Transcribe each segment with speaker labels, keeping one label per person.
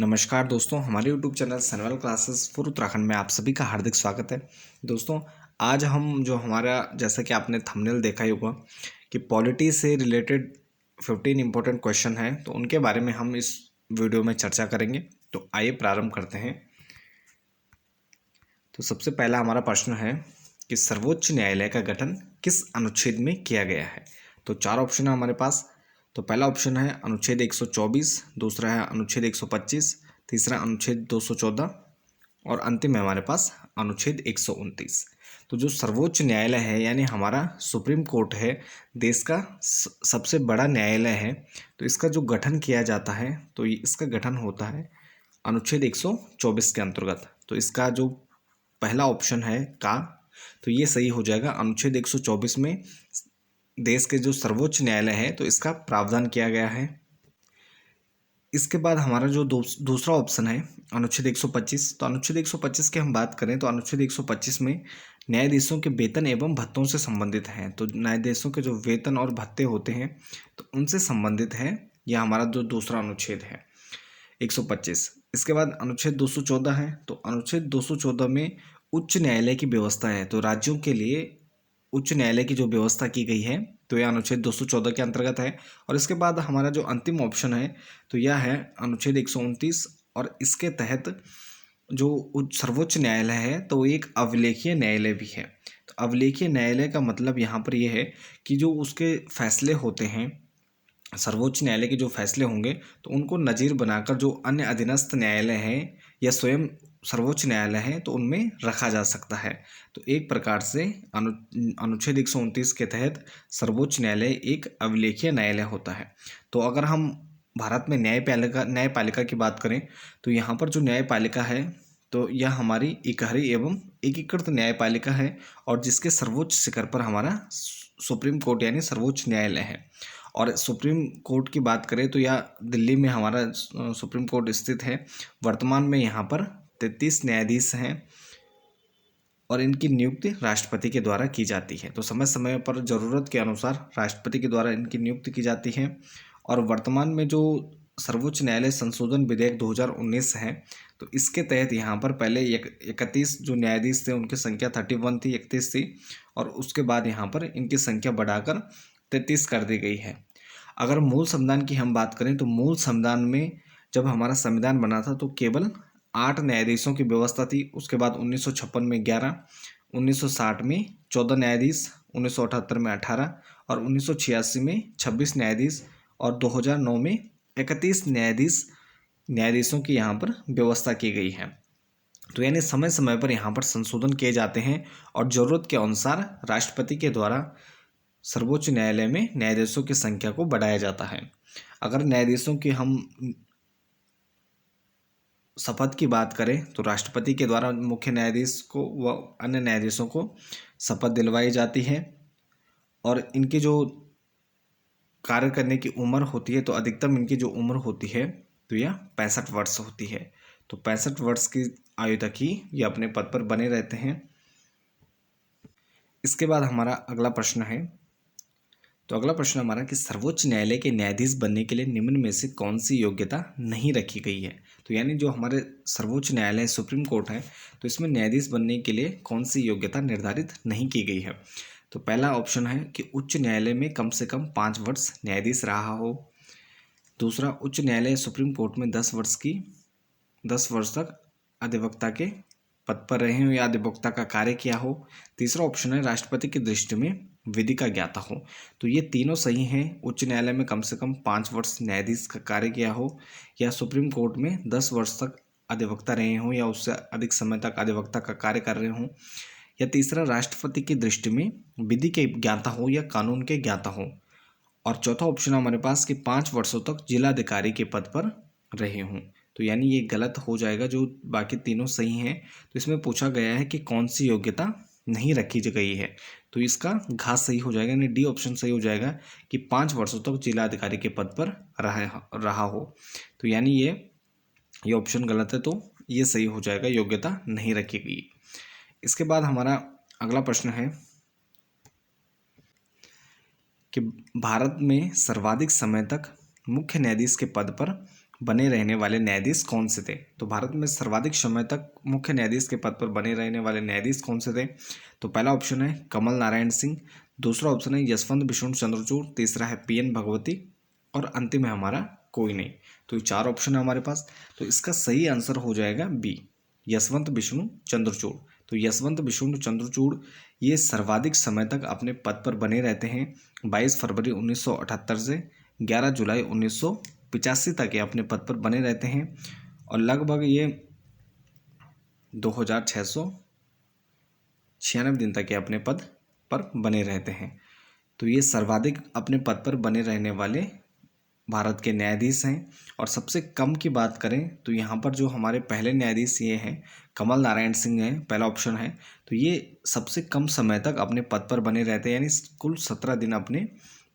Speaker 1: नमस्कार दोस्तों, हमारे YouTube channel Sunwell classes for Uttarakhand में आप सभी का हार्दिक स्वागत है। दोस्तों, आज हम जो हमारा जैसा कि आपने थंबनेल देखा ही होगा कि पॉलिटी से रिलेटेड 15 इंपॉर्टेंट क्वेश्चन हैं, तो उनके बारे में हम इस वीडियो में चर्चा करेंगे। तो आइए प्रारंभ करते हैं। तो सबसे पहला हमारा प्रश्न है कि सर्वोच्च न्यायालय का गठन किस अनुच्छेद में किया गया है। तो चार ऑप्शन है हमारे पास। तो पहला ऑप्शन है अनुच्छेद 124, दूसरा है अनुच्छेद 125, तीसरा अनुच्छेद 214 और अंतिम है हमारे पास अनुच्छेद 129। तो जो सर्वोच्च न्यायालय है यानी हमारा सुप्रीम कोर्ट है, देश का सबसे बड़ा न्यायालय है। तो इसका जो गठन किया जाता है तो इसका गठन होता है अनुच्छेद 124 के अंतर्गत। तो इसका जो पहला ऑप्शन है का, तो ये सही हो जाएगा। अनुच्छेद 124 में देश के जो सर्वोच्च न्यायालय है तो इसका प्रावधान किया गया है। इसके बाद हमारा जो दूसरा ऑप्शन है अनुच्छेद 125। तो अनुच्छेद 125 की हम बात करें तो अनुच्छेद 125 में न्यायाधीशों के वेतन एवं भत्तों से संबंधित हैं। तो न्यायाधीशों के जो वेतन और भत्ते होते हैं तो उनसे संबंधित है यह हमारा जो दूसरा अनुच्छेद है 125। इसके बाद अनुच्छेद 214 है। तो अनुच्छेद 214 में उच्च न्यायालय की व्यवस्था है। तो राज्यों के लिए उच्च न्यायालय की जो व्यवस्था की गई है तो यह अनुच्छेद 214 के अंतर्गत है। और इसके बाद हमारा जो अंतिम ऑप्शन है तो यह है अनुच्छेद 129। और इसके तहत जो सर्वोच्च न्यायालय है तो एक अभिलेखीय न्यायालय भी है। तो अभिलेखीय न्यायालय का मतलब यहाँ पर यह है कि जो उसके फैसले होते हैं, सर्वोच्च न्यायालय के जो फैसले होंगे तो उनको नज़ीर बनाकर जो अन्य अधीनस्थ न्यायालय हैं या स्वयं सर्वोच्च न्यायालय है तो उनमें रखा जा सकता है। तो एक प्रकार से अनुच्छेद 129 के तहत सर्वोच्च न्यायालय एक अभिलेखीय न्यायालय होता है। तो अगर हम भारत में न्यायपालिका की बात करें तो यहाँ पर जो न्यायपालिका है तो यह हमारी इकहरी एवं एकीकृत न्यायपालिका है और जिसके सर्वोच्च शिखर पर हमारा सुप्रीम कोर्ट यानी सर्वोच्च न्यायालय है। और सुप्रीम कोर्ट की बात करें तो यह दिल्ली में हमारा सुप्रीम कोर्ट स्थित है। वर्तमान में यहाँ पर 33 न्यायाधीश हैं और इनकी नियुक्ति राष्ट्रपति के द्वारा की जाती है। तो समय समय पर ज़रूरत के अनुसार राष्ट्रपति के द्वारा इनकी नियुक्ति की जाती है। और वर्तमान में जो सर्वोच्च न्यायालय संशोधन विधेयक 2019 है तो इसके तहत यहाँ पर पहले 31 जो न्यायाधीश थे उनकी संख्या 31 थी, 31 थी, और उसके बाद यहाँ पर इनकी संख्या बढ़ाकर 33 कर दी गई है। अगर मूल संविधान की हम बात करें तो मूल संविधान में जब हमारा संविधान बना था तो केवल 8 न्यायाधीशों की व्यवस्था थी। उसके बाद 1956 में 11, 1960 में 14 न्यायाधीश, 1978 में 18 और 1986 में 26 न्यायाधीश और 2009 में 31 न्यायाधीशों की यहाँ पर व्यवस्था की गई है। तो यानी समय समय पर यहाँ पर संशोधन किए जाते हैं और ज़रूरत के अनुसार राष्ट्रपति के द्वारा सर्वोच्च न्यायालय में न्यायाधीशों की संख्या को बढ़ाया जाता है। अगर न्यायाधीशों की हम शपथ की बात करें तो राष्ट्रपति के द्वारा मुख्य न्यायाधीश को व अन्य न्यायाधीशों को शपथ दिलवाई जाती है। और इनकी जो कार्य करने की उम्र होती है तो अधिकतम इनकी जो उम्र होती है तो यह 65 वर्ष होती है। तो 65 वर्ष की आयु तक ही ये अपने पद पर बने रहते हैं। इसके बाद हमारा अगला प्रश्न है। तो अगला प्रश्न हमारा कि सर्वोच्च न्यायालय के न्यायाधीश बनने के लिए निम्न में से कौन सी योग्यता नहीं रखी गई है। तो यानी जो हमारे सर्वोच्च न्यायालय सुप्रीम कोर्ट है तो इसमें न्यायाधीश बनने के लिए कौन सी योग्यता निर्धारित नहीं की गई है। तो पहला ऑप्शन है कि उच्च न्यायालय में कम से कम 5 वर्ष न्यायाधीश रहा हो। दूसरा, उच्च न्यायालय सुप्रीम कोर्ट में 10 वर्ष तक अधिवक्ता के पद पर रहे हो या अधिवक्ता का कार्य किया हो। तीसरा ऑप्शन है राष्ट्रपति की दृष्टि में विधि का ज्ञाता हो। तो ये तीनों सही हैं। उच्च न्यायालय में कम से कम 5 वर्ष न्यायाधीश का कार्य किया हो, या सुप्रीम कोर्ट में 10 वर्ष तक अधिवक्ता रहे हों या उससे अधिक समय तक अधिवक्ता का कार्य कर रहे हों, या तीसरा राष्ट्रपति की दृष्टि में विधि के ज्ञाता हो या कानून के ज्ञाता हो। और चौथा ऑप्शन हमारे पास कि 5 वर्षों तक जिलाधिकारी के पद पर रहे हों। तो यानी ये गलत हो जाएगा, जो बाकी तीनों सही हैं। तो इसमें पूछा गया है कि कौन सी योग्यता नहीं रखी गई है। तो इसका घास सही हो जाएगा, यानी डी ऑप्शन सही हो जाएगा कि 5 वर्षों तक जिलाधिकारी के पद पर रहा हो। तो यानी ये ऑप्शन गलत है, तो ये सही हो जाएगा, योग्यता नहीं रखी गई। इसके बाद हमारा अगला प्रश्न है कि भारत में सर्वाधिक समय तक मुख्य न्यायाधीश के पद पर बने रहने वाले न्यायाधीश कौन से थे? तो भारत में सर्वाधिक समय तक मुख्य न्यायाधीश के पद पर बने रहने वाले न्यायाधीश कौन से थे? तो पहला ऑप्शन है कमल नारायण सिंह, दूसरा ऑप्शन है यशवंत विष्णु चंद्रचूड़, तीसरा है पीएन भगवती और अंतिम है हमारा कोई नहीं। तो ये 4 ऑप्शन है हमारे पास। तो इसका सही आंसर हो जाएगा बी, यशवंत विष्णु चंद्रचूड़। तो यशवंत विष्णु चंद्रचूड़ ये सर्वाधिक समय तक अपने पद पर बने रहते हैं। 22 फरवरी 1978 से 11 जुलाई 1985 तक ये अपने पद पर बने रहते हैं और लगभग ये 2696 दिन तक ये अपने पद पर बने रहते हैं। तो ये सर्वाधिक अपने पद पर बने रहने वाले भारत के न्यायाधीश हैं। और सबसे कम की बात करें तो यहाँ पर जो हमारे पहले न्यायाधीश ये हैं कमल नारायण सिंह हैं, पहला ऑप्शन है। तो ये सबसे कम समय तक अपने पद पर बने रहते हैं, यानी कुल 17 दिन अपने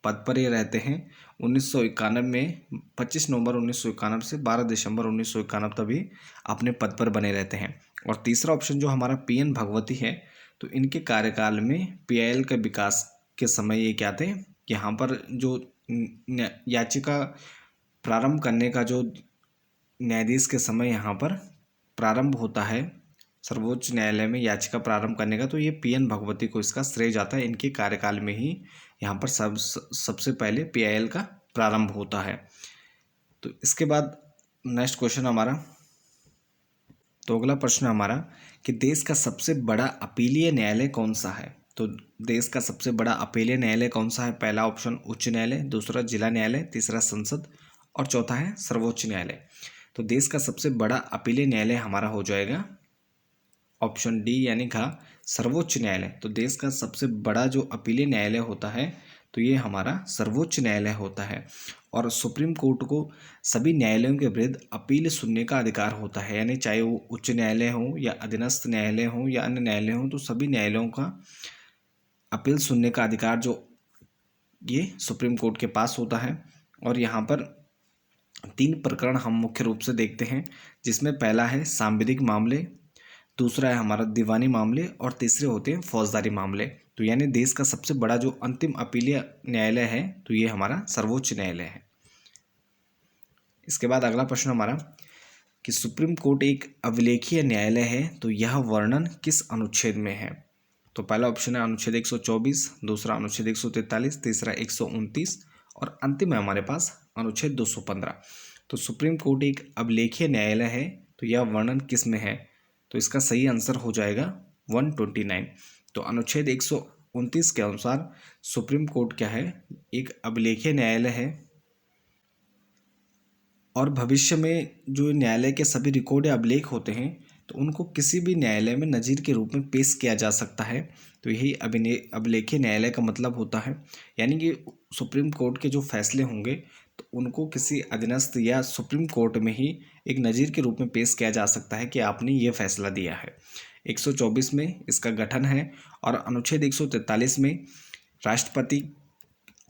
Speaker 1: पद पर ये रहते हैं। 1991 में 25 नवंबर 1991 से 12 दिसंबर 1991 तक भी अपने पद पर बने रहते हैं। और तीसरा ऑप्शन जो हमारा पीएन भगवती है, तो इनके कार्यकाल में पीआईएल के विकास के समय ये क्या थे, यहाँ पर जो याचिका प्रारंभ करने का जो न्यायाधीश के समय यहाँ पर प्रारंभ होता है सर्वोच्च न्यायालय में याचिका प्रारंभ करने का, तो ये पीएन भगवती को इसका श्रेय जाता है। इनके कार्यकाल में ही यहाँ पर सबसे पहले पीआईएल का प्रारंभ होता है। तो इसके बाद नेक्स्ट क्वेश्चन हमारा, तो अगला प्रश्न हमारा कि देश का सबसे बड़ा अपीलीय न्यायालय कौन सा है? तो देश का सबसे बड़ा अपीलीय न्यायालय कौन सा है? पहला ऑप्शन उच्च न्यायालय, दूसरा जिला न्यायालय, तीसरा संसद और चौथा है सर्वोच्च न्यायालय। तो देश का सबसे बड़ा अपीलीय न्यायालय हमारा हो जाएगा ऑप्शन डी यानी घ सर्वोच्च न्यायालय। तो देश का सबसे बड़ा जो अपीलीय न्यायालय होता है तो ये हमारा सर्वोच्च न्यायालय होता है। और सुप्रीम कोर्ट को सभी न्यायालयों के विरुद्ध अपील सुनने का अधिकार होता है, यानी चाहे वो उच्च न्यायालय हो या अधीनस्थ न्यायालय हो या अन्य न्यायालय हो, तो सभी न्यायालयों का अपील सुनने का अधिकार जो ये सुप्रीम कोर्ट के पास होता है। और यहाँ पर 3 प्रकरण हम मुख्य रूप से देखते हैं, जिसमें पहला है सांविधिक मामले, दूसरा है हमारा दीवानी मामले और तीसरे होते हैं फौजदारी मामले। तो यानी देश का सबसे बड़ा जो अंतिम अपीलीय न्यायालय है तो ये हमारा सर्वोच्च न्यायालय है। इसके बाद अगला प्रश्न हमारा कि सुप्रीम कोर्ट एक अभिलेखीय न्यायालय है, तो यह वर्णन किस अनुच्छेद में है? तो पहला ऑप्शन है अनुच्छेद 124, दूसरा अनुच्छेद 143, तीसरा 129 और अंतिम है हमारे पास अनुच्छेद 215। तो सुप्रीम कोर्ट एक अभिलेखीय न्यायालय है, तो यह वर्णन किस में है? तो इसका सही आंसर हो जाएगा 129। तो अनुच्छेद 129 के अनुसार सुप्रीम कोर्ट क्या है, एक अभिलेखीय न्यायालय है और भविष्य में जो न्यायालय के सभी रिकॉर्ड या अभिलेख होते हैं तो उनको किसी भी न्यायालय में नज़ीर के रूप में पेश किया जा सकता है। तो यही अभिलेखीय न्यायालय का मतलब होता है, यानी कि सुप्रीम कोर्ट के जो फैसले होंगे तो उनको किसी अधीनस्थ या सुप्रीम कोर्ट में ही एक नज़ीर के रूप में पेश किया जा सकता है कि आपने ये फैसला दिया है। 124 में इसका गठन है और अनुच्छेद 143 में राष्ट्रपति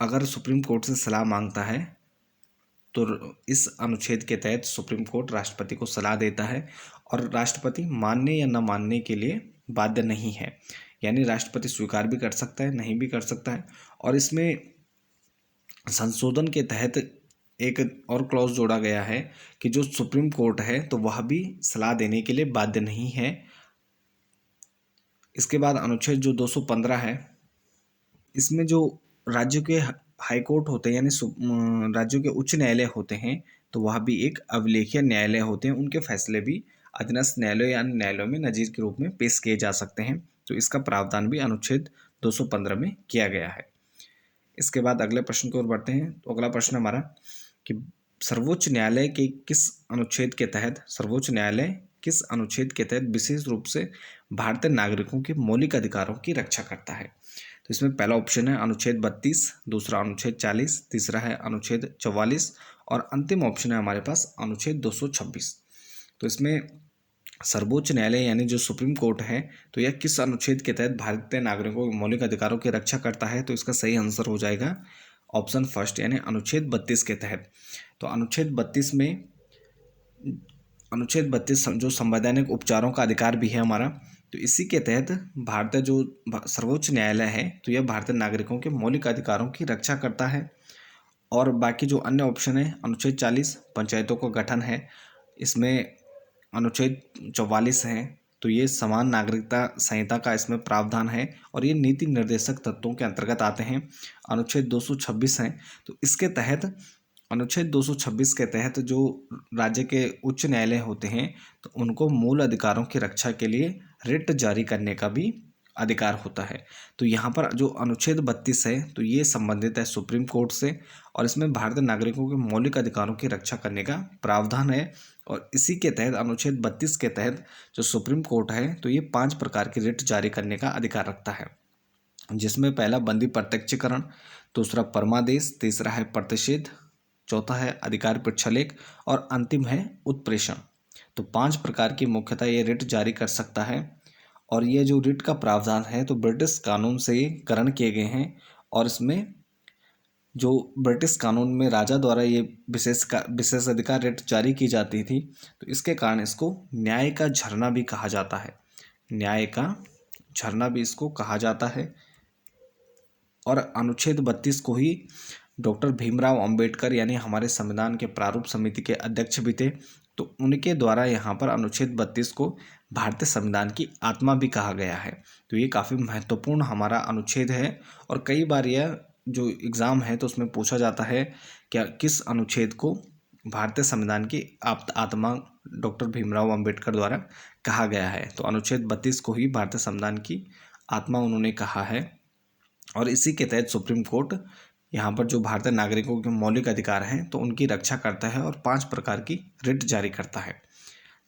Speaker 1: अगर सुप्रीम कोर्ट से सलाह मांगता है तो इस अनुच्छेद के तहत सुप्रीम कोर्ट राष्ट्रपति को सलाह देता है और राष्ट्रपति मानने या न मानने के लिए बाध्य नहीं है, यानी राष्ट्रपति स्वीकार भी कर सकता है, नहीं भी कर सकता है। और इसमें संशोधन के तहत एक और क्लॉज जोड़ा गया है कि जो सुप्रीम कोर्ट है तो वह भी सलाह देने के लिए बाध्य नहीं है। इसके बाद अनुच्छेद जो 215 है, इसमें जो राज्यों के हाई कोर्ट होते हैं यानी राज्यों के उच्च न्यायालय होते हैं तो वह भी एक अभिलेखीय न्यायालय होते हैं, उनके फैसले भी अधीनस्थ न्यायालयों या अन्य न्यायालयों में नज़ीर के रूप में पेश किए जा सकते हैं। तो इसका प्रावधान भी अनुच्छेद 215 में किया गया है। इसके बाद अगले प्रश्न की ओर बढ़ते हैं। तो अगला प्रश्न हमारा कि सर्वोच्च न्यायालय के किस अनुच्छेद के तहत विशेष रूप से भारतीय नागरिकों के मौलिक अधिकारों की रक्षा करता है? तो इसमें पहला ऑप्शन है अनुच्छेद 32, दूसरा अनुच्छेद 40, तीसरा है अनुच्छेद 44 और अंतिम ऑप्शन है हमारे पास अनुच्छेद 226। तो इसमें सर्वोच्च न्यायालय यानी जो सुप्रीम कोर्ट है तो यह किस अनुच्छेद के तहत भारतीय नागरिकों के मौलिक अधिकारों की रक्षा करता है? तो इसका सही आंसर हो जाएगा ऑप्शन फर्स्ट यानी अनुच्छेद 32 के तहत। तो अनुच्छेद 32 जो संवैधानिक उपचारों का अधिकार भी है हमारा, तो इसी के तहत भारतीय जो सर्वोच्च न्यायालय है तो यह भारतीय नागरिकों के मौलिक अधिकारों की रक्षा करता है। और बाकी जो अन्य ऑप्शन है, अनुच्छेद 40 पंचायतों का गठन है, इसमें अनुच्छेद 44 है, तो ये समान नागरिकता संहिता का इसमें प्रावधान है और ये नीति निर्देशक तत्वों के अंतर्गत आते हैं। अनुच्छेद 226 है, तो इसके तहत अनुच्छेद 226 के तहत जो राज्य के उच्च न्यायालय होते हैं तो उनको मूल अधिकारों की रक्षा के लिए रिट जारी करने का भी अधिकार होता है। तो यहाँ पर जो अनुच्छेद 32 है तो ये संबंधित है सुप्रीम कोर्ट से और इसमें भारतीय नागरिकों के मौलिक अधिकारों की रक्षा करने का प्रावधान है। और इसी के तहत अनुच्छेद 32 के तहत जो सुप्रीम कोर्ट है तो ये 5 प्रकार की रिट जारी करने का अधिकार रखता है, जिसमें पहला बंदी प्रत्यक्षीकरण, दूसरा परमादेश, तीसरा है प्रतिषेध, चौथा है अधिकार प्रक्षालेख और अंतिम है उत्प्रेषण। तो 5 प्रकार की मुख्यतः ये रिट जारी कर सकता है। और ये जो रिट का प्रावधान है तो ब्रिटिश कानून से ग्रहण किए गए हैं और इसमें जो ब्रिटिश कानून में राजा द्वारा ये विशेष अधिकार रिट जारी की जाती थी, तो इसके कारण इसको न्याय का झरना भी कहा जाता है। न्याय का झरना भी इसको कहा जाता है। और अनुच्छेद 32 को ही डॉक्टर भीमराव अंबेडकर यानी हमारे संविधान के प्रारूप समिति के अध्यक्ष भी थे, तो उनके द्वारा यहाँ पर अनुच्छेद 32 को भारतीय संविधान की आत्मा भी कहा गया है। तो ये काफ़ी महत्वपूर्ण हमारा अनुच्छेद है और कई बार यह जो एग्ज़ाम है तो उसमें पूछा जाता है क्या किस अनुच्छेद को भारतीय संविधान की आत्मा डॉक्टर भीमराव अंबेडकर द्वारा कहा गया है। तो अनुच्छेद 32 को ही भारतीय संविधान की आत्मा उन्होंने कहा है और इसी के तहत सुप्रीम कोर्ट यहाँ पर जो भारतीय नागरिकों के मौलिक अधिकार हैं तो उनकी रक्षा करता है और 5 प्रकार की रिट जारी करता है।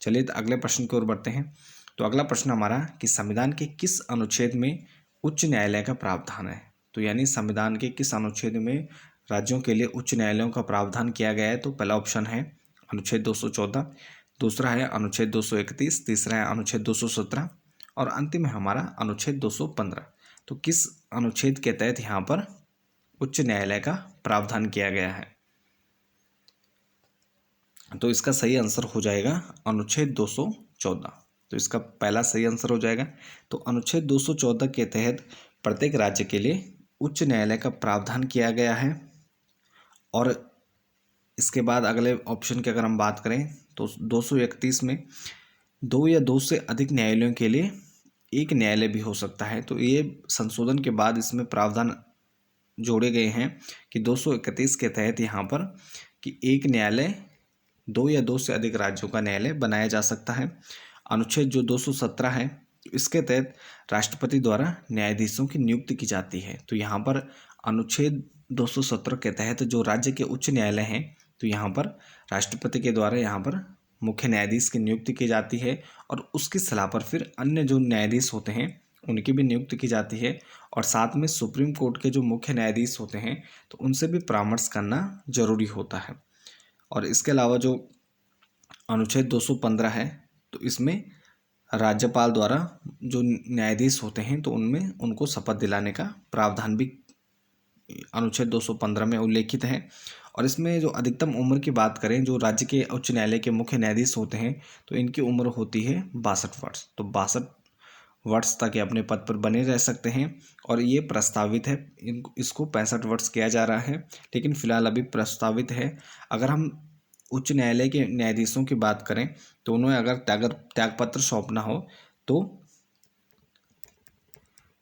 Speaker 1: चलिए तो अगले प्रश्न की ओर बढ़ते हैं। तो अगला प्रश्न हमारा कि संविधान के किस अनुच्छेद में उच्च न्यायालय का प्रावधान है। तो यानी संविधान के किस अनुच्छेद में राज्यों के लिए उच्च न्यायालयों का प्रावधान किया गया है। तो पहला ऑप्शन है अनुच्छेद 214, दूसरा है अनुच्छेद 231, तीसरा है अनुच्छेद 217 और अंतिम है हमारा अनुच्छेद 215। तो किस अनुच्छेद के तहत यहाँ पर उच्च न्यायालय का प्रावधान किया गया है। तो इसका सही आंसर हो जाएगा अनुच्छेद 214। तो इसका पहला सही आंसर हो जाएगा। तो अनुच्छेद 214 के तहत प्रत्येक राज्य के लिए उच्च न्यायालय का प्रावधान किया गया है। और इसके बाद अगले ऑप्शन की अगर हम बात करें तो 231 में 2 या 2 से अधिक न्यायालयों के लिए एक न्यायालय भी हो सकता है। तो ये संशोधन के बाद इसमें प्रावधान जोड़े गए हैं कि 231 के तहत यहाँ पर कि एक न्यायालय 2 या 2 से अधिक राज्यों का न्यायालय बनाया जा सकता है। अनुच्छेद जो 217 है इसके तहत राष्ट्रपति द्वारा न्यायाधीशों की नियुक्ति की जाती है। तो यहाँ पर अनुच्छेद 217 के तहत जो राज्य के उच्च न्यायालय हैं तो यहाँ पर राष्ट्रपति के द्वारा यहाँ पर मुख्य न्यायाधीश की नियुक्ति की जाती है और उसकी सलाह पर फिर अन्य जो न्यायाधीश होते हैं उनकी भी नियुक्ति की जाती है। और साथ में सुप्रीम कोर्ट के जो मुख्य न्यायाधीश होते हैं तो उनसे भी परामर्श करना जरूरी होता है। और इसके अलावा जो अनुच्छेद 215 है तो इसमें राज्यपाल द्वारा जो न्यायाधीश होते हैं तो उनमें उनको शपथ दिलाने का प्रावधान भी अनुच्छेद 215 में उल्लेखित है। और इसमें जो अधिकतम उम्र की बात करें जो राज्य के उच्च न्यायालय के मुख्य न्यायाधीश होते हैं तो इनकी उम्र होती है 62 वर्ष। तो 62 वर्ष तक ये अपने पद पर बने रह सकते हैं और ये प्रस्तावित है इसको 65 वर्ष किया जा रहा है, लेकिन फिलहाल अभी प्रस्तावित है। अगर हम उच्च न्यायालय के न्यायाधीशों की बात करें तो उन्हें अगर त्यागपत्र सौंपना हो तो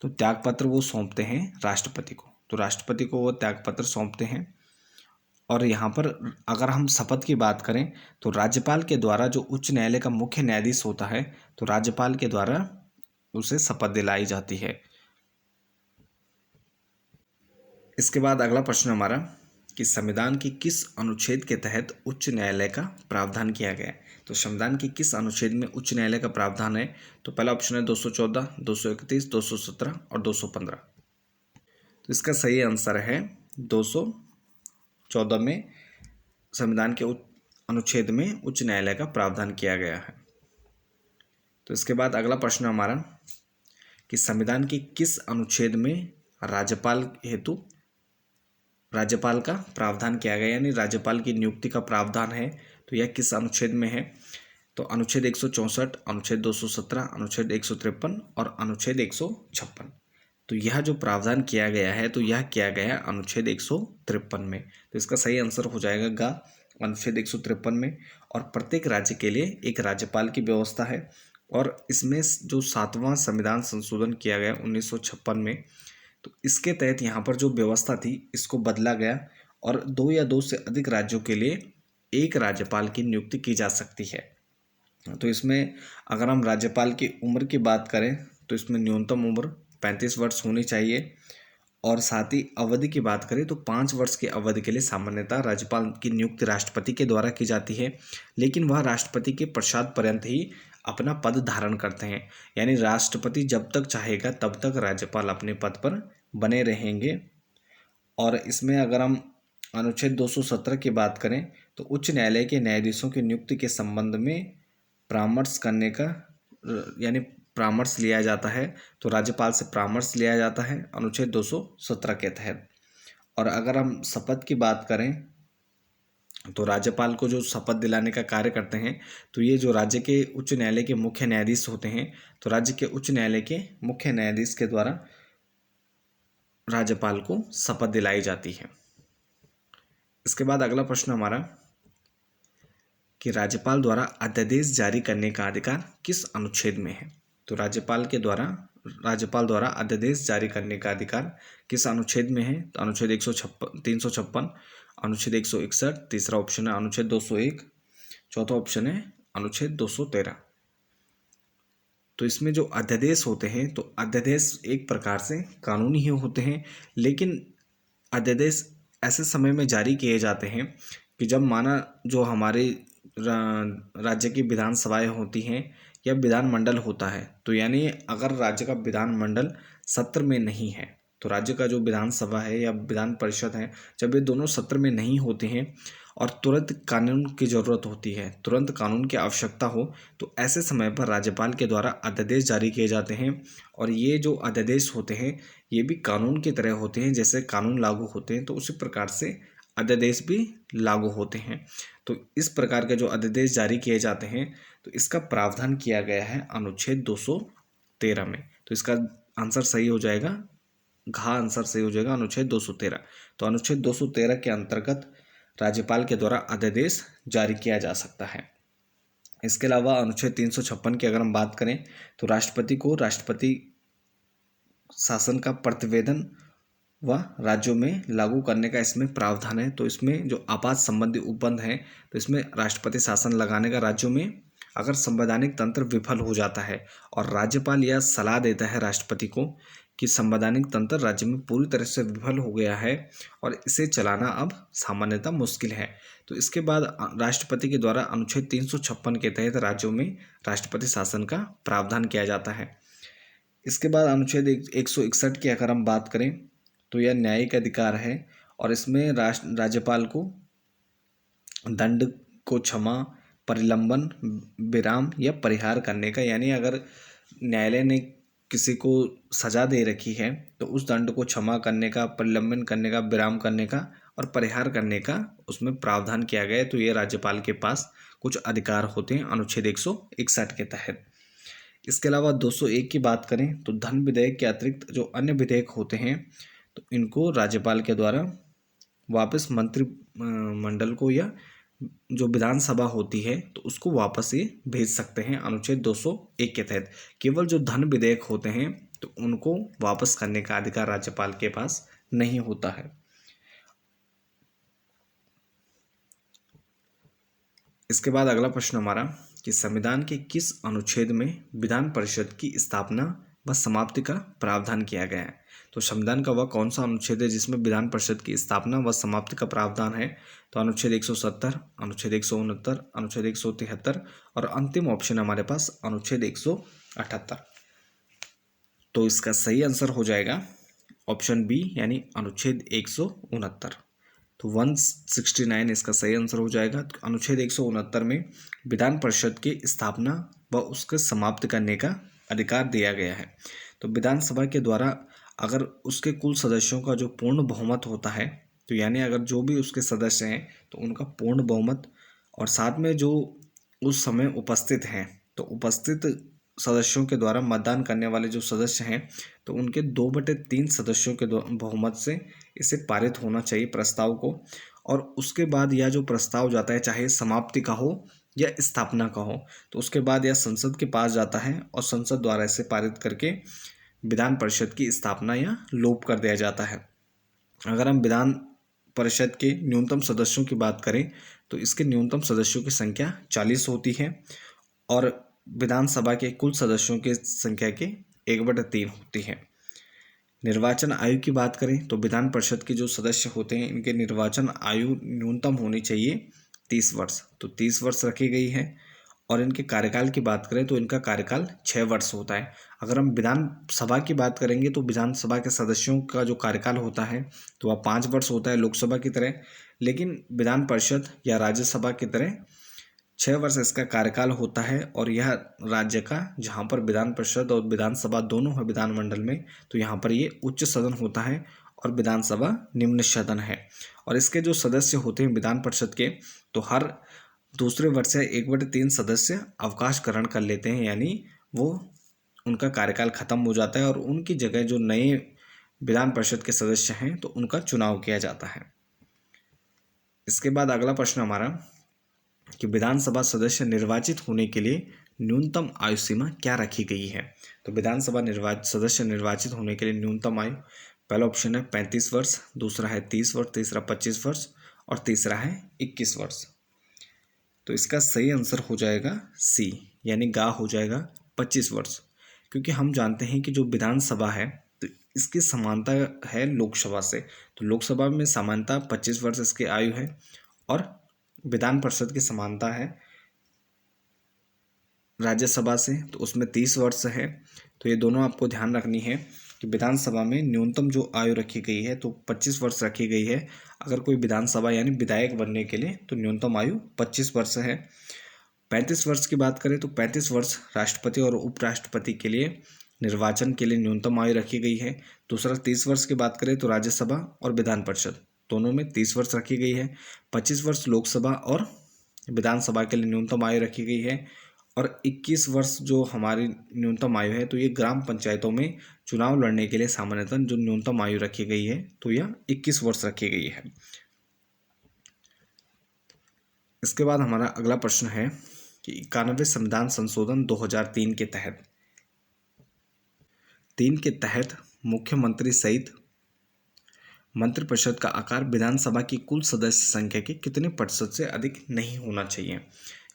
Speaker 1: त्यागपत्र वो सौंपते हैं राष्ट्रपति को। तो राष्ट्रपति को वो त्यागपत्र सौंपते हैं। और यहाँ पर अगर हम शपथ की बात करें तो राज्यपाल के द्वारा जो उच्च न्यायालय का मुख्य न्यायाधीश होता है तो राज्यपाल के द्वारा उसे शपथ दिलाई जाती है। इसके बाद अगला प्रश्न हमारा कि संविधान की किस अनुच्छेद के तहत उच्च न्यायालय का प्रावधान किया गया है। तो संविधान की किस अनुच्छेद में उच्च न्यायालय का प्रावधान है। तो पहला ऑप्शन है 214, 231, 217 और 215। तो इसका सही आंसर है 214 में संविधान के अनुच्छेद में उच्च न्यायालय का प्रावधान किया गया है। तो इसके बाद अगला प्रश्न हमारा कि संविधान की किस अनुच्छेद में राज्यपाल हेतु राज्यपाल का प्रावधान किया गया, यानी राज्यपाल की नियुक्ति का प्रावधान है, तो यह किस अनुच्छेद में है। तो अनुच्छेद 164, अनुच्छेद 217, अनुच्छेद 153 और अनुच्छेद 156। तो यह जो प्रावधान किया गया है तो यह किया गया है अनुच्छेद 153 में। तो इसका सही आंसर हो जाएगा गा, अनुच्छेद 153 में। और प्रत्येक राज्य के लिए एक राज्यपाल की व्यवस्था है। और इसमें जो 7वां संविधान संशोधन किया गया 1956 में, तो इसके तहत यहाँ पर जो व्यवस्था थी इसको बदला गया और 2 या 2 से अधिक राज्यों के लिए एक राज्यपाल की नियुक्ति की जा सकती है। तो इसमें अगर हम राज्यपाल की उम्र की बात करें तो इसमें न्यूनतम उम्र 35 वर्ष होनी चाहिए। और साथ ही अवधि की बात करें तो 5 वर्ष की अवधि के लिए सामान्यतः राज्यपाल की नियुक्ति राष्ट्रपति के द्वारा की जाती है, लेकिन वह राष्ट्रपति के पश्चात पर्यंत ही अपना पद धारण करते हैं। यानी राष्ट्रपति जब तक चाहेगा तब तक राज्यपाल अपने पद पर बने रहेंगे। और इसमें अगर हम अनुच्छेद 217 की बात करें तो उच्च न्यायालय के न्यायाधीशों की नियुक्ति के संबंध में परामर्श करने का यानी परामर्श लिया जाता है। तो राज्यपाल से परामर्श लिया जाता है अनुच्छेद 217 के तहत। और अगर हम शपथ की बात करें तो राज्यपाल को जो शपथ दिलाने का कार्य करते हैं तो ये जो राज्य के उच्च न्यायालय के मुख्य न्यायाधीश होते हैं, तो राज्य के उच्च न्यायालय के मुख्य न्यायाधीश के द्वारा राज्यपाल को शपथ दिलाई जाती है। इसके बाद अगला प्रश्न हमारा कि राज्यपाल द्वारा अध्यादेश जारी करने का अधिकार किस अनुच्छेद में है। तो राज्यपाल द्वारा अध्यादेश जारी करने का अधिकार किस अनुच्छेद में है। तो अनुच्छेद 356, अनुच्छेद 161, तीसरा ऑप्शन है अनुच्छेद 201, चौथा ऑप्शन है अनुच्छेद 213। तो इसमें जो अध्यादेश होते हैं तो अध्यादेश एक प्रकार से कानूनी ही होते हैं, लेकिन अध्यादेश ऐसे समय में जारी किए जाते हैं कि जब माना जो हमारे राज्य की विधानसभाएं होती हैं या विधानमंडल होता है, तो यानी अगर राज्य का विधानमंडल सत्र में नहीं है तो राज्य का जो विधानसभा है या विधान परिषद है, जब ये दोनों सत्र में नहीं होते हैं और तुरंत कानून की ज़रूरत होती है, तुरंत कानून की आवश्यकता हो, तो ऐसे समय पर राज्यपाल के द्वारा अध्यादेश जारी किए जाते हैं। और ये जो अध्यादेश होते हैं ये भी कानून की तरह होते हैं, जैसे कानून लागू होते हैं तो उसी प्रकार से अध्यादेश भी लागू होते हैं। तो इस प्रकार के जो अध्यादेश जारी किए जाते हैं तो इसका प्रावधान किया गया है अनुच्छेद 213 में। तो इसका आंसर सही हो जाएगा, घ आंसर सही हो जाएगा अनुच्छेद 213। तो अनुच्छेद 213 के अंतर्गत राज्यपाल के द्वारा अध्यादेश जारी किया जा सकता है। इसके अलावा अनुच्छेद 356 की अगर हम बात करें तो राष्ट्रपति को राष्ट्रपति शासन का प्रतिवेदन व राज्यों में लागू करने का इसमें प्रावधान है। तो इसमें जो आपात संबंधी उपबंध है तो इसमें राष्ट्रपति शासन लगाने का राज्यों में अगर संवैधानिक तंत्र विफल हो जाता है और राज्यपाल यह सलाह देता है राष्ट्रपति को कि संवैधानिक तंत्र राज्य में पूरी तरह से विफल हो गया है और इसे चलाना अब सामान्यतः मुश्किल है, तो इसके बाद राष्ट्रपति के द्वारा अनुच्छेद 356 के तहत राज्यों में राष्ट्रपति शासन का प्रावधान किया जाता है। इसके बाद अनुच्छेद 161 की अगर हम बात करें तो यह न्यायिक अधिकार है और इसमें राज्यपाल को दंड को क्षमा, परिलंबन, विराम या परिहार करने का, यानी अगर न्यायालय ने किसी को सजा दे रखी है तो उस दंड को क्षमा करने का, परिलंबन करने का, विराम करने का और परिहार करने का उसमें प्रावधान किया गया है। तो ये राज्यपाल के पास कुछ अधिकार होते हैं अनुच्छेद 161 के तहत। इसके अलावा 201 की बात करें तो धन विधेयक के अतिरिक्त जो अन्य विधेयक होते हैं तो इनको राज्यपाल के द्वारा वापस मंत्रिमंडल को या जो विधानसभा होती है तो उसको वापस ये भेज सकते हैं अनुच्छेद 201 के तहत। केवल जो धन विधेयक होते हैं तो उनको वापस करने का अधिकार राज्यपाल के पास नहीं होता है। इसके बाद अगला प्रश्न हमारा कि संविधान के किस अनुच्छेद में विधान परिषद की स्थापना व समाप्ति का प्रावधान किया गया है। तो संविधान का वह कौन सा अनुच्छेद है जिसमें विधान परिषद की स्थापना व समाप्ति का प्रावधान है। तो अनुच्छेद 170, अनुच्छेद 169, अनुच्छेद 173 और अंतिम ऑप्शन हमारे पास अनुच्छेद 178। तो इसका सही आंसर हो जाएगा ऑप्शन बी यानी अनुच्छेद 169। तो 169 इसका सही आंसर हो जाएगा। तो अनुच्छेद 169 में विधान परिषद की स्थापना व उसके समाप्त करने का अधिकार दिया गया है। तो विधानसभा के द्वारा अगर उसके कुल सदस्यों का जो पूर्ण बहुमत होता है, तो यानी अगर जो भी उसके सदस्य हैं तो उनका पूर्ण बहुमत और साथ में जो उस समय उपस्थित हैं तो उपस्थित सदस्यों के द्वारा मतदान करने वाले जो सदस्य हैं, तो उनके 2/3 सदस्यों के बहुमत से इसे पारित होना चाहिए प्रस्ताव को। और उसके बाद यह जो प्रस्ताव जाता है, चाहे समाप्ति का हो या स्थापना का हो, तो उसके बाद यह संसद के पास जाता है और संसद द्वारा इसे पारित करके विधान परिषद की स्थापना या लोप कर दिया जाता है। अगर हम विधान परिषद के न्यूनतम सदस्यों की बात करें, तो इसके न्यूनतम सदस्यों की संख्या 40 होती है और विधानसभा के कुल सदस्यों की संख्या के 1/3 होती है। निर्वाचन आयु की बात करें तो विधान परिषद के जो सदस्य होते हैं, इनके निर्वाचन आयु न्यूनतम होनी चाहिए 30 वर्ष, तो 30 वर्ष रखी गई है। और इनके कार्यकाल की बात करें तो इनका कार्यकाल 6 वर्ष होता है। अगर हम विधानसभा की बात करेंगे तो विधानसभा के सदस्यों का जो कार्यकाल होता है तो वह 5 वर्ष होता है लोकसभा की तरह, लेकिन विधान परिषद या राज्यसभा की तरह 6 वर्ष इसका कार्यकाल होता है। और यह राज्य का, जहाँ पर विधान परिषद और विधानसभा दोनों है विधानमंडल में, तो यहाँ पर ये उच्च सदन होता है और विधानसभा निम्न सदन है। और इसके जो सदस्य होते हैं विधान परिषद के, तो हर दूसरे वर्ष से 1/3 सदस्य अवकाश ग्रहण कर लेते हैं, यानी वो उनका कार्यकाल खत्म हो जाता है और उनकी जगह जो नए विधान परिषद के सदस्य हैं तो उनका चुनाव किया जाता है। इसके बाद अगला प्रश्न हमारा कि विधानसभा सदस्य निर्वाचित होने के लिए न्यूनतम आयु सीमा क्या रखी गई है। तो विधानसभा सदस्य निर्वाचित होने के लिए न्यूनतम आयु, पहला ऑप्शन है 35 वर्ष, दूसरा है 30 वर्ष, तीसरा 25 वर्ष और तीसरा है 21 वर्ष। तो इसका सही आंसर हो जाएगा सी, यानी गा हो जाएगा 25 वर्ष। क्योंकि हम जानते हैं कि जो विधानसभा है तो इसकी समानता है लोकसभा से, तो लोकसभा में समानता 25 वर्ष इसकी आयु है और विधान परिषद की समानता है राज्यसभा से, तो उसमें 30 वर्ष है। तो ये दोनों आपको ध्यान रखनी है कि विधानसभा में न्यूनतम जो आयु रखी गई है तो 25 वर्ष रखी गई है। अगर कोई विधानसभा यानी विधायक बनने के लिए तो न्यूनतम आयु 25 वर्ष है। 35 वर्ष की बात करें तो 35 वर्ष राष्ट्रपति और उपराष्ट्रपति के लिए निर्वाचन के लिए न्यूनतम आयु रखी गई है। दूसरा 30 वर्ष की बात करें तो राज्यसभा और विधान परिषद दोनों में 30 वर्ष रखी गई है। 25 वर्ष लोकसभा और विधानसभा के लिए न्यूनतम आयु रखी गई है। और 21 वर्ष जो हमारी न्यूनतम आयु है तो ये ग्राम पंचायतों में चुनाव लड़ने के लिए सामान्यतः जो न्यूनतम आयु रखी गई है तो यह 21 वर्ष रखी गई है। इसके बाद हमारा अगला प्रश्न है कि 91वें संविधान संशोधन 2003 के तहत मुख्यमंत्री सहित मंत्रिपरिषद का आकार विधानसभा की कुल सदस्य संख्या के कितने प्रतिशत से अधिक नहीं होना चाहिए।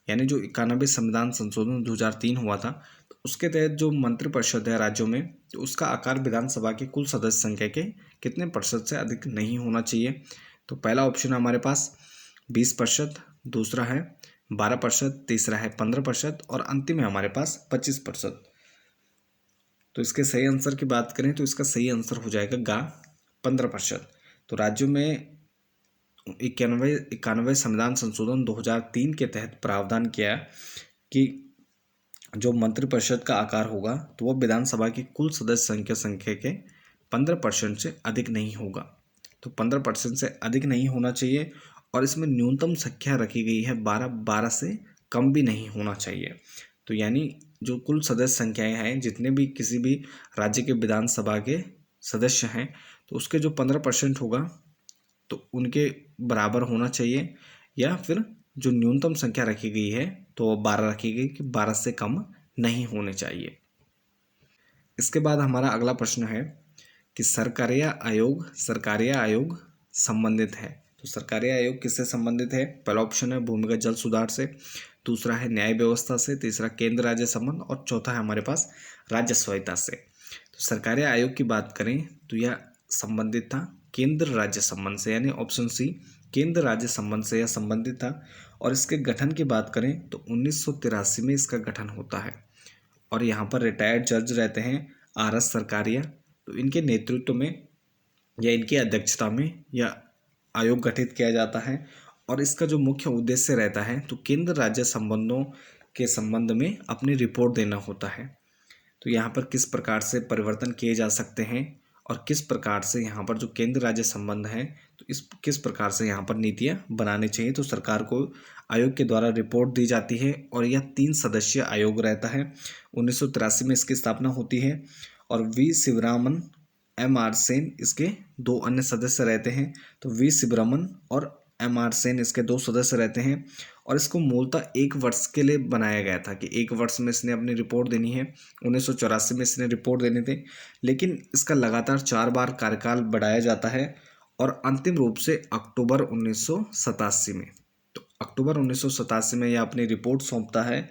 Speaker 1: यानी जो 91वें संविधान संशोधन 2003 हुआ था तो उसके तहत जो मंत्रिपरिषद है राज्यों में, तो उसका आकार विधानसभा की कुल सदस्य संख्या के कितने प्रतिशत से अधिक नहीं होना चाहिए। तो पहला ऑप्शन हमारे पास 20%, दूसरा है 12%, तीसरा है 15% और अंतिम है हमारे पास 25%। तो इसके सही आंसर की बात करें तो इसका सही आंसर हो जाएगा गा 15%। तो राज्यों में 91वें संविधान संशोधन 2003 के तहत प्रावधान किया कि जो मंत्रिपरिषद का आकार होगा तो वह विधानसभा की कुल सदस्य संख्या के 15% से अधिक नहीं होगा। तो 15% से अधिक नहीं होना चाहिए और इसमें न्यूनतम संख्या रखी गई है 12 से कम भी नहीं होना चाहिए। तो यानी जो कुल सदस्य संख्याएं हैं, जितने भी किसी भी राज्य के विधानसभा के सदस्य हैं, तो उसके जो 15% होगा तो उनके बराबर होना चाहिए, या फिर जो न्यूनतम संख्या रखी गई है तो वो 12 रखी गई कि 12 से कम नहीं होने चाहिए। इसके बाद हमारा अगला प्रश्न है कि सरकारिया आयोग संबंधित है। तो सरकारिया आयोग किससे संबंधित है। पहला ऑप्शन है भूमिगत जल सुधार से, दूसरा है न्याय व्यवस्था से, तीसरा केंद्र राज्य संबंध और चौथा है हमारे पास राज्य स्वायत्तता से। तो सरकारिया आयोग की बात करें तो यह संबंधित था केंद्र राज्य संबंध से, यानी ऑप्शन सी केंद्र राज्य संबंध से यह संबंधित था। और इसके गठन की बात करें तो 1983 में इसका गठन होता है और यहाँ पर रिटायर्ड जज रहते हैं RS सरकारिया। तो इनके नेतृत्व में या इनकी अध्यक्षता में यह आयोग गठित किया जाता है और इसका जो मुख्य उद्देश्य रहता है तो केंद्र राज्य संबंधों के संबंध में अपनी रिपोर्ट देना होता है। तो यहाँ पर किस प्रकार से परिवर्तन किए जा सकते हैं और किस प्रकार से यहाँ पर जो केंद्र राज्य संबंध है तो इस किस प्रकार से यहाँ पर नीतियाँ बनानी चाहिए। तो सरकार को आयोग के द्वारा रिपोर्ट दी जाती है और यह 3 सदस्यीय आयोग रहता है। 1983 में इसकी स्थापना होती है और वी शिवरामन, M.R. सेन इसके 2 अन्य सदस्य रहते हैं। तो वी शिवरामन और M.R. सेन इसके 2 सदस्य रहते हैं और इसको मूलतः 1 वर्ष के लिए बनाया गया था कि 1 वर्ष में इसने अपनी रिपोर्ट देनी है। 1984 में इसने रिपोर्ट देने थे, लेकिन इसका लगातार 4 बार कार्यकाल बढ़ाया जाता है और अंतिम रूप से अक्टूबर 1987 में, तो अक्टूबर 1987 में यह अपनी रिपोर्ट सौंपता है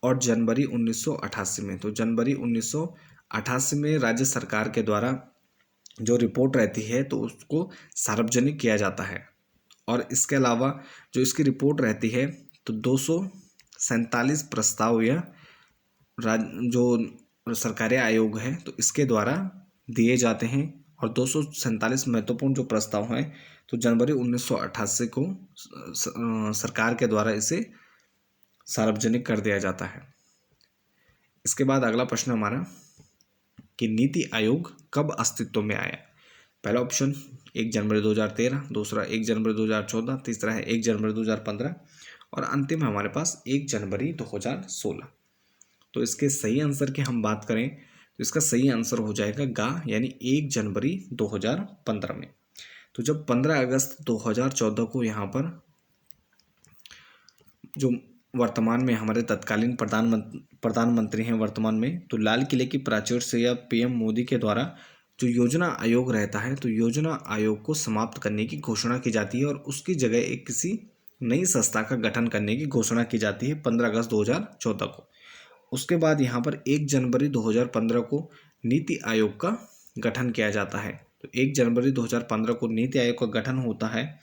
Speaker 1: और जनवरी 1988 में, तो जनवरी 1988 में राज्य सरकार के द्वारा जो रिपोर्ट रहती है तो उसको सार्वजनिक किया जाता है। और इसके अलावा जो इसकी रिपोर्ट रहती है तो 247 प्रस्ताव या जो सरकारी आयोग है तो इसके द्वारा दिए जाते हैं और 247 महत्वपूर्ण जो प्रस्ताव हैं तो जनवरी 1988 को सरकार के द्वारा इसे सार्वजनिक कर दिया जाता है। इसके बाद अगला प्रश्न हमारा कि नीति आयोग कब अस्तित्व में आया। पहला ऑप्शन 1 जनवरी 2013, दूसरा 1 जनवरी 2014, तीसरा है 1 जनवरी 2015 और अंतिम है हमारे पास 1 जनवरी 2016। तो इसके सही आंसर की हम बात करें तो इसका सही आंसर हो जाएगा गा, यानी 1 जनवरी 2015 में। तो जब 15 अगस्त 2014 को यहाँ पर जो वर्तमान में हमारे तत्कालीन प्रधानमंत्री हैं वर्तमान में, तो लाल किले की प्राचीर से या PM मोदी के द्वारा जो योजना आयोग रहता है तो योजना आयोग को समाप्त करने की घोषणा की जाती है और उसकी जगह एक किसी नई संस्था का गठन करने की घोषणा की जाती है 15 अगस्त 2014 को। उसके बाद यहाँ पर 1 जनवरी 2015 को नीति आयोग का गठन किया जाता है। तो 1 जनवरी 2015 को नीति आयोग का गठन होता है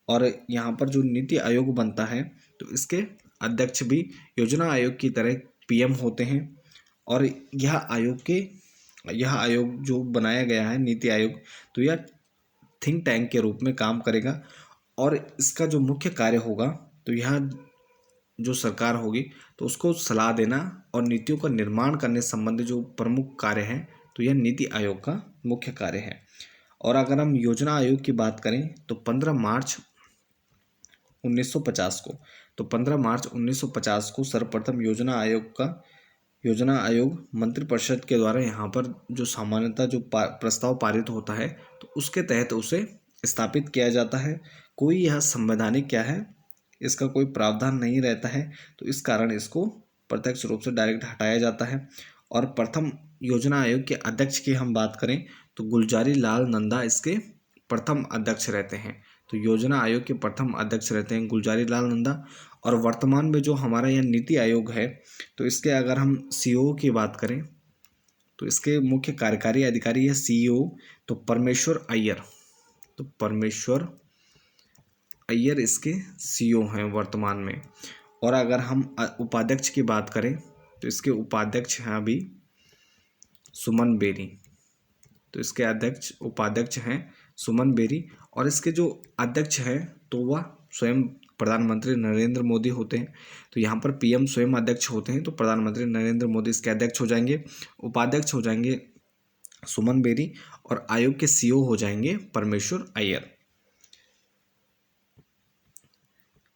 Speaker 1: और यहाँ पर जो नीति आयोग बनता है तो इसके अध्यक्ष भी योजना आयोग की तरह PM होते हैं और यह आयोग जो बनाया गया है नीति आयोग तो यह थिंक टैंक के रूप में काम करेगा और इसका जो मुख्य कार्य होगा तो यह जो सरकार होगी तो उसको सलाह देना और नीतियों का निर्माण करने संबंधी जो प्रमुख कार्य हैं तो यह नीति आयोग का मुख्य कार्य है। और अगर हम योजना आयोग की बात करें तो 15 मार्च 1950 को, तो 15 मार्च 1950 को सर्वप्रथम योजना आयोग मंत्रिपरिषद के द्वारा यहाँ पर जो सामान्यतः जो प्रस्ताव पारित होता है तो उसके तहत उसे स्थापित किया जाता है। कोई यह संवैधानिक क्या है, इसका कोई प्रावधान नहीं रहता है, तो इस कारण इसको प्रत्यक्ष रूप से डायरेक्ट हटाया जाता है। और प्रथम योजना आयोग के अध्यक्ष की हम बात करें तो गुलजारी लाल नंदा इसके प्रथम अध्यक्ष रहते हैं। तो योजना आयोग के प्रथम अध्यक्ष रहते हैं गुलजारी लाल नंदा। और वर्तमान में जो हमारा यह नीति आयोग है तो इसके अगर हम CEO की बात करें तो इसके मुख्य कार्यकारी अधिकारी है CEO तो परमेश्वर अय्यर। तो परमेश्वर अय्यर इसके CEO हैं वर्तमान में। और अगर हम उपाध्यक्ष की बात करें तो इसके उपाध्यक्ष हैं अभी सुमन बेरी। तो इसके उपाध्यक्ष हैं सुमन बेरी और इसके जो अध्यक्ष हैं तो वह स्वयं प्रधानमंत्री नरेंद्र मोदी होते हैं। तो यहाँ पर PM स्वयं अध्यक्ष होते हैं तो प्रधानमंत्री नरेंद्र मोदी इसके अध्यक्ष हो जाएंगे। उपाध्यक्ष हो जाएंगे सुमन बेरी और आयोग के CEO हो जाएंगे परमेश्वर अय्यर।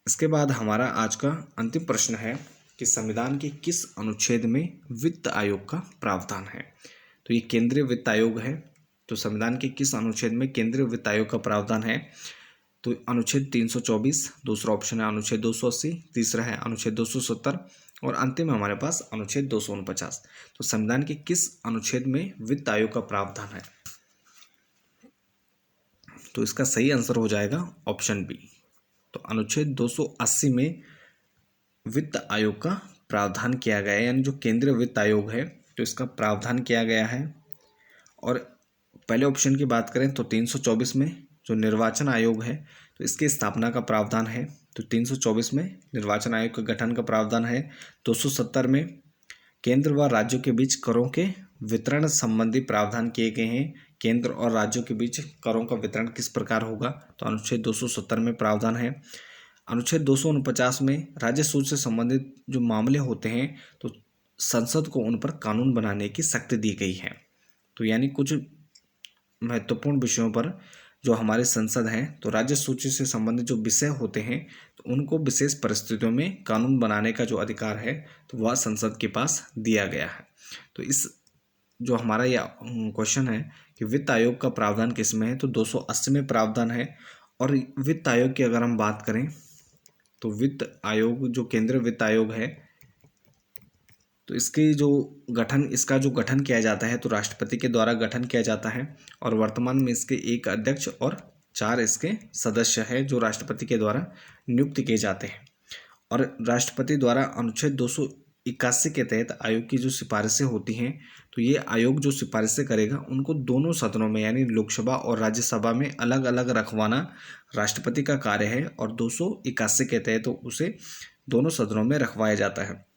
Speaker 1: इसके बाद हमारा आज का अंतिम प्रश्न है कि संविधान के किस अनुच्छेद में वित्त आयोग का प्रावधान है। तो ये केंद्रीय वित्त आयोग है। तो संविधान के किस अनुच्छेद में केंद्रीय वित्त आयोग का प्रावधान है। तो अनुच्छेद 324, दूसरा ऑप्शन है अनुच्छेद 280, तीसरा है अनुच्छेद 270 और अंतिम है हमारे पास अनुच्छेद 249। तो संविधान के किस अनुच्छेद में वित्त आयोग का प्रावधान है। तो इसका सही आंसर हो जाएगा ऑप्शन बी। तो अनुच्छेद 280 में वित्त आयोग का प्रावधान किया गया है, यानी जो केंद्रीय वित्त आयोग है तो इसका प्रावधान किया गया है। और पहले ऑप्शन की बात करें तो 324 में जो निर्वाचन आयोग है तो इसकी स्थापना का प्रावधान है। तो 324 में निर्वाचन आयोग का गठन का प्रावधान है। 270 में केंद्र व राज्यों के बीच करों के वितरण संबंधी प्रावधान किए गए हैं। केंद्र और राज्यों के बीच करों का वितरण किस प्रकार होगा तो अनुच्छेद 270 में प्रावधान है। अनुच्छेद 249 में राज्य सूच से संबंधित जो मामले होते हैं तो संसद को उन पर कानून बनाने की शक्ति दी गई है। तो यानी कुछ महत्वपूर्ण विषयों पर जो हमारे संसद हैं तो राज्य सूची से संबंधित जो विषय होते हैं तो उनको विशेष परिस्थितियों में कानून बनाने का जो अधिकार है तो वह संसद के पास दिया गया है। तो इस जो हमारा यह क्वेश्चन है कि वित्त आयोग का प्रावधान किस में है, तो 280 में प्रावधान है। और वित्त आयोग की अगर हम बात करें तो वित्त आयोग जो केंद्रीय वित्त आयोग है तो इसका जो गठन किया जाता है तो राष्ट्रपति के द्वारा गठन किया जाता है। और वर्तमान में इसके एक अध्यक्ष और 4 इसके सदस्य हैं जो राष्ट्रपति के द्वारा नियुक्त किए जाते हैं। और राष्ट्रपति द्वारा अनुच्छेद 281 के तहत आयोग की जो सिफारिशें होती हैं तो ये आयोग जो सिफारिशें करेगा उनको दोनों सदनों में यानी लोकसभा और राज्यसभा में अलग अलग रखवाना राष्ट्रपति का कार्य है। और 281 के तहत तो उसे दोनों सदनों में रखवाया जाता है।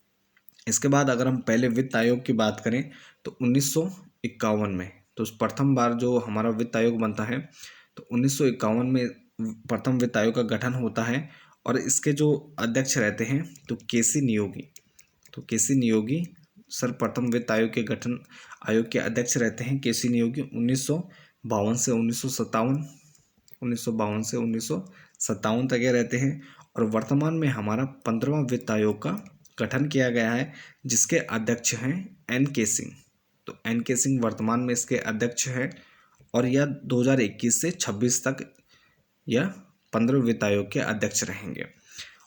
Speaker 1: इसके बाद अगर हम पहले वित्त आयोग की बात करें तो 1951 में तो प्रथम बार जो हमारा वित्त आयोग बनता है तो 1951 में प्रथम वित्त आयोग का गठन होता है। और इसके जो अध्यक्ष रहते हैं तो केसी नियोगी। तो केसी नियोगी सर्वप्रथम वित्त आयोग के गठन आयोग के अध्यक्ष रहते हैं केसी नियोगी 1952 से 1957 तक ये रहते हैं। और वर्तमान में हमारा 15वां वित्त आयोग का गठन किया गया है जिसके अध्यक्ष हैं एन के सिंह। तो एन के सिंह वर्तमान में इसके अध्यक्ष हैं और यह 2021 से 26 तक यह 15वें वित्त आयोग के अध्यक्ष रहेंगे।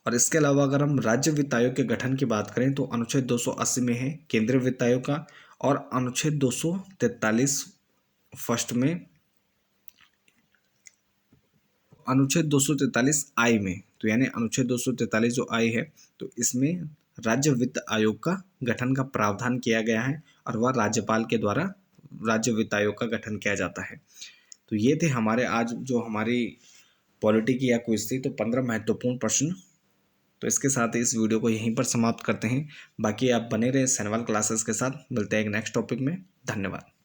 Speaker 1: और इसके अलावा अगर हम राज्य वित्त आयोग के गठन की बात करें तो अनुच्छेद 280 में है केंद्रीय वित्त आयोग का। और अनुच्छेद 243 फर्स्ट में अनुच्छेद 243 आई में तो यानी अनुच्छेद 243 जो आई है तो इसमें राज्य वित्त आयोग का गठन का प्रावधान किया गया है और वह राज्यपाल के द्वारा राज्य वित्त आयोग का गठन किया जाता है। तो ये थे हमारे आज जो हमारी पॉलिटी की या क्विज थी तो 15 महत्वपूर्ण प्रश्न। तो इसके साथ ही इस वीडियो को यहीं पर समाप्त करते हैं। बाकी आप बने रहे सैनवाल क्लासेस के साथ। मिलते हैं एक नेक्स्ट टॉपिक में। धन्यवाद।